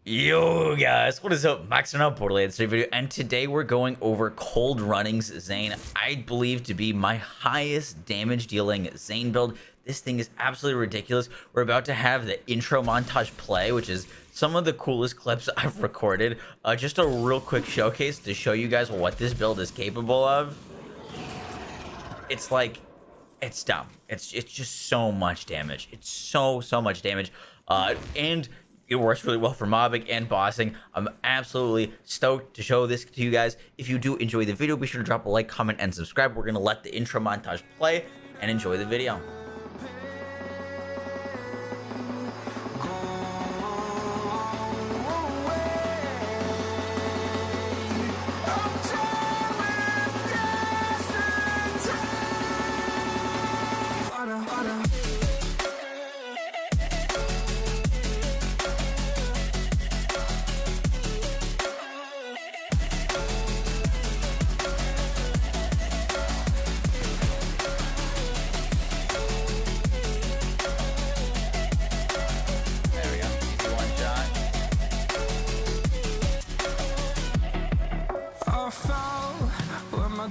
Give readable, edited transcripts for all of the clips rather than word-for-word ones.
Yo guys, what is up? Max and up Borderlands video, and today we're going over Cold Running's Zane. I believe to be my highest damage dealing Zane build. This thing is absolutely ridiculous. We're about to have the intro montage play, which is some of the coolest clips I've recorded. Just a real quick showcase to show you guys what this build is capable of. It's like, it's dumb. It's just so much damage. It's so much damage. And it works really well for mobbing and bossing. I'm absolutely stoked to show this to you guys. If you do enjoy the video, be sure to drop a like, comment, and subscribe. We're gonna let the intro montage play and enjoy the video.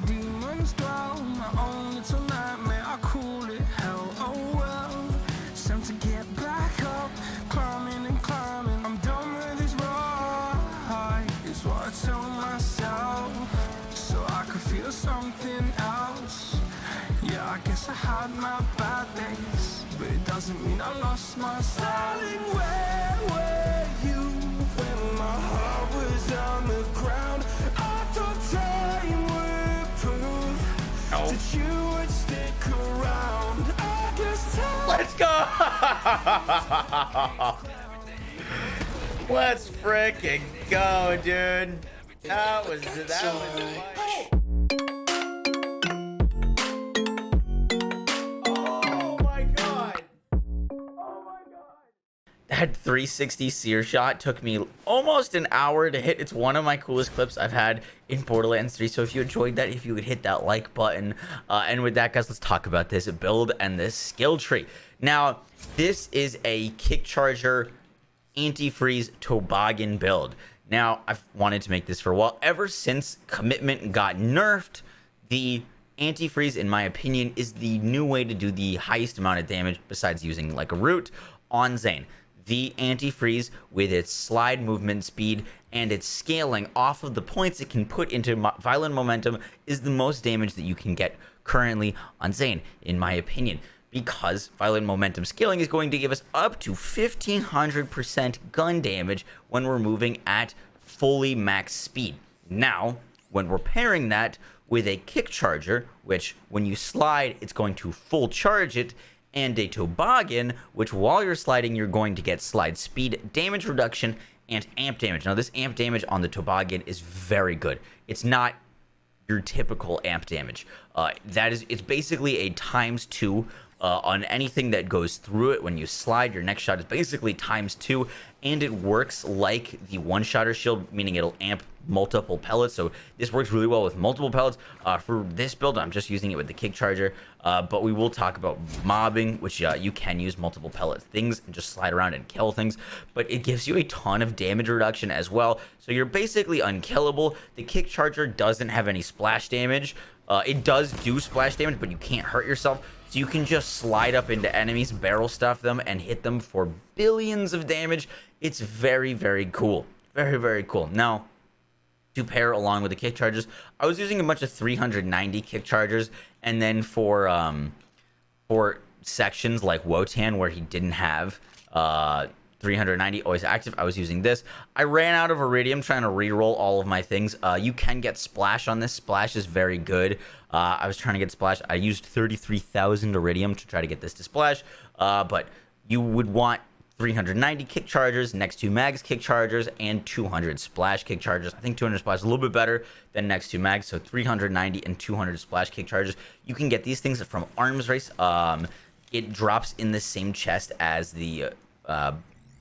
Demons dwell, my own little nightmare, I call it hell. Oh well, it's time to get back up, climbing and climbing. I'm done with this ride, is what I tell myself, so I could feel something else. Yeah, I guess I had my bad days, but it doesn't mean I lost my styling. Where were you when my heart was on the ground? I thought time would prove that you would stick around. I guess time. Let's go! Let's freaking go, dude. That was fun. That 360 sear shot took me almost an hour to hit. It's one of my coolest clips I've had in Borderlands 3. So if you enjoyed that, if you would hit that like button. And with that, guys, let's talk about this build and this skill tree. Now, this is a kick charger anti-freeze toboggan build. Now, I've wanted to make this for a while. Ever since Commitment got nerfed, the anti-freeze, in my opinion, is the new way to do the highest amount of damage besides using like a root on Zane. The anti-freeze, with its slide movement speed and its scaling off of the points it can put into violent momentum, is the most damage that you can get currently on Zane, in my opinion, because violent momentum scaling is going to give us up to 1500% gun damage when we're moving at fully max speed. Now, when we're pairing that with a kick charger, which when you slide, it's going to full charge it, and a toboggan, which while you're sliding, you're going to get slide speed, damage reduction, and amp damage. Now, this amp damage on the toboggan is very good. It's not your typical amp damage. It's basically a ×2 on anything that goes through it. When you slide, your next shot is basically ×2, and it works like the one-shotter shield, meaning it'll amp multiple pellets. So this works really well with multiple pellets. For this build, I'm just using it with the kick charger, but we will talk about mobbing, which you can use multiple pellet things and just slide around and kill things, but it gives you a ton of damage reduction as well, so you're basically unkillable. The kick charger doesn't have any splash damage. It does do splash damage, but you can't hurt yourself, so you can just slide up into enemies, barrel stuff them, and hit them for billions of damage. It's very cool. Very cool. Now, to pair along with the kick chargers, I was using a bunch of 390 kick chargers, and then for sections like Wotan, where he didn't have 390 always active, I was using this. I ran out of iridium trying to re-roll all of my things. You can get splash on this. Splash is very good. I was trying to get splash. I used 33,000 iridium to try to get this to splash, but you would want 390 kick chargers, next 2 mags kick chargers, and 200 splash kick chargers. I think 200 splash is a little bit better than next 2 mags, so 390 and 200 splash kick chargers. You can get these things from Arms Race. It drops in the same chest as the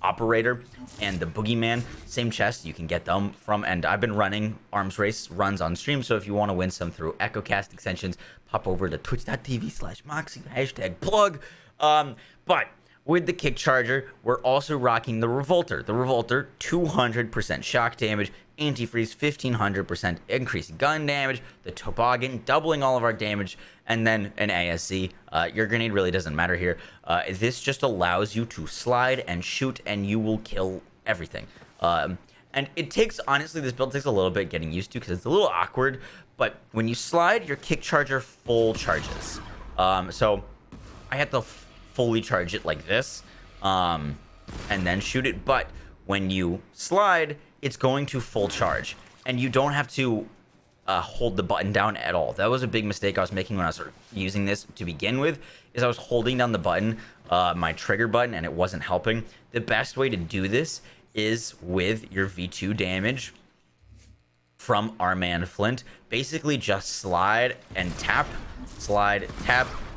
Operator and the Boogeyman. Same chest, you can get them from, and I've been running Arms Race runs on stream, so if you want to win some through EchoCast extensions, pop over to twitch.tv/Moxsy, #plug. But With the kick charger, we're also rocking the revolter. The revolter, 200% shock damage, antifreeze, 1500% increased gun damage, the toboggan, doubling all of our damage, and then an ASC. Your grenade really doesn't matter here. This just allows you to slide and shoot, and you will kill everything. And it takes, honestly, this build takes a little bit getting used to because it's a little awkward, but when you slide, your kick charger full charges. So I had to fully charge it like this, and then shoot it, but when you slide, it's going to full charge, and you don't have to hold the button down at all. That was a big mistake I was making when I was using this to begin with, is I was holding down the button, my trigger button, and it wasn't helping. The best way to do this is with your V2 damage from our man Flint. Basically just slide and tap,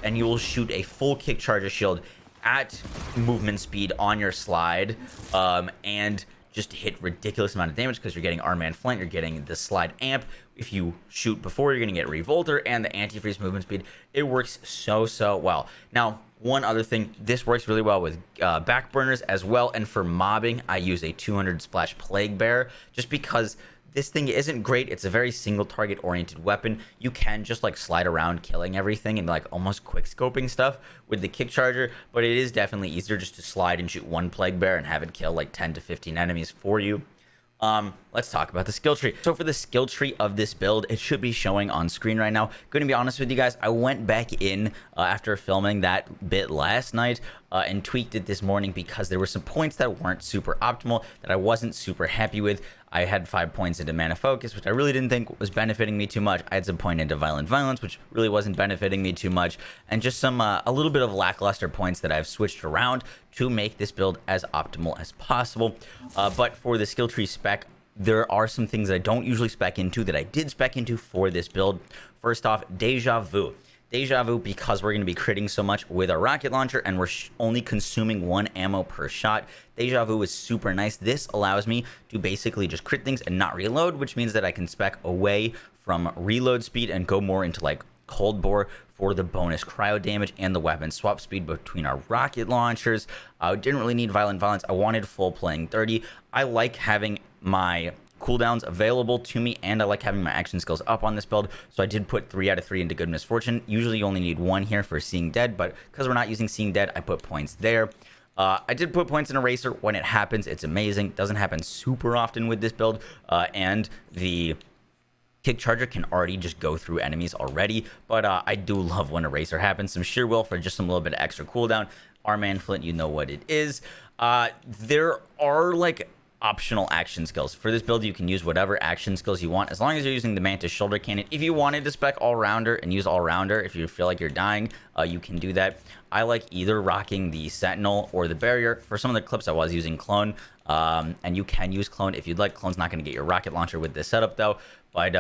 and you will shoot a full kick charger shield at movement speed on your slide, and just hit ridiculous amount of damage because you're getting our man Flint, you're getting the slide amp. If you shoot before, you're gonna get revolter and the antifreeze movement speed. It works so well. Now, one other thing, this works really well with backburners as well, and for mobbing, I use a 200 splash plague bear just because this thing isn't great. It's a very single target oriented weapon. You can just like slide around killing everything and like almost quick scoping stuff with the kick charger, but it is definitely easier just to slide and shoot one plague bear and have it kill like 10 to 15 enemies for you. Let's talk about the skill tree. So for the skill tree of this build, it should be showing on screen right now. Going to be honest with you guys, I went back in after filming that bit last night and tweaked it this morning because there were some points that weren't super optimal that I wasn't super happy with. I had 5 points into mana focus, which I really didn't think was benefiting me too much. I had some point into violent violence, which really wasn't benefiting me too much, and just some a little bit of lackluster points that I've switched around to make this build as optimal as possible. But for the skill tree spec, there are some things that I don't usually spec into that I did spec into for this build. First off, Deja Vu. Deja Vu, because we're going to be critting so much with our rocket launcher and we're only consuming 1 ammo per shot. Deja Vu is super nice. This allows me to basically just crit things and not reload, which means that I can spec away from reload speed and go more into like cold bore for the bonus cryo damage and the weapon swap speed between our rocket launchers. I didn't really need violent violence. I wanted full playing 30. I like having my cooldowns available to me, and I like having my action skills up on this build, so I did put 3 out of 3 into Good Misfortune. Usually you only need 1 here for Seeing Dead, but because we're not using Seeing Dead, I put points there. I did put points in Eraser. When it happens, it's amazing. Doesn't happen super often with this build, and the kick charger can already just go through enemies already, but I do love when Eraser happens. Some Sheer Will for just some little bit of extra cooldown. Our man Flint, you know what it is. There are like optional action skills for this build. You can use whatever action skills you want as long as you're using the Mantis shoulder cannon. If you wanted to spec all-rounder and use all-rounder, if you feel like you're dying, you can do that. I like either rocking the Sentinel or the Barrier. For some of the clips I was using Clone, and you can use Clone if you'd like. Clone's not going to get your rocket launcher with this setup though, but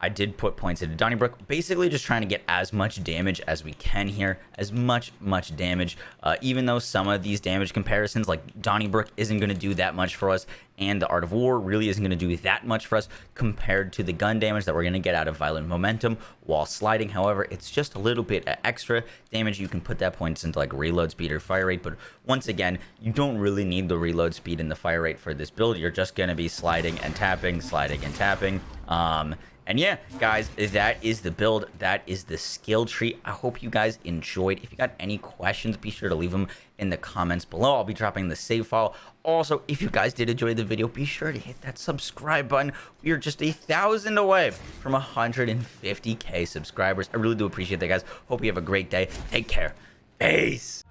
I did put points into Donnybrook, basically just trying to get as much damage as we can here, as much damage, even though some of these damage comparisons, like Donnybrook isn't going to do that much for us, and the Art of War really isn't going to do that much for us compared to the gun damage that we're going to get out of Violent Momentum while sliding. However, it's just a little bit extra damage. You can put that points into like reload speed or fire rate, but once again, you don't really need the reload speed and the fire rate for this build. You're just going to be sliding and tapping, and yeah, guys, that is the build. That is the skill tree. I hope you guys enjoyed. If you got any questions, be sure to leave them in the comments below. I'll be dropping the save file. Also, if you guys did enjoy the video, be sure to hit that subscribe button. We are just 1,000 away from 150K subscribers. I really do appreciate that, guys. Hope you have a great day. Take care. Peace.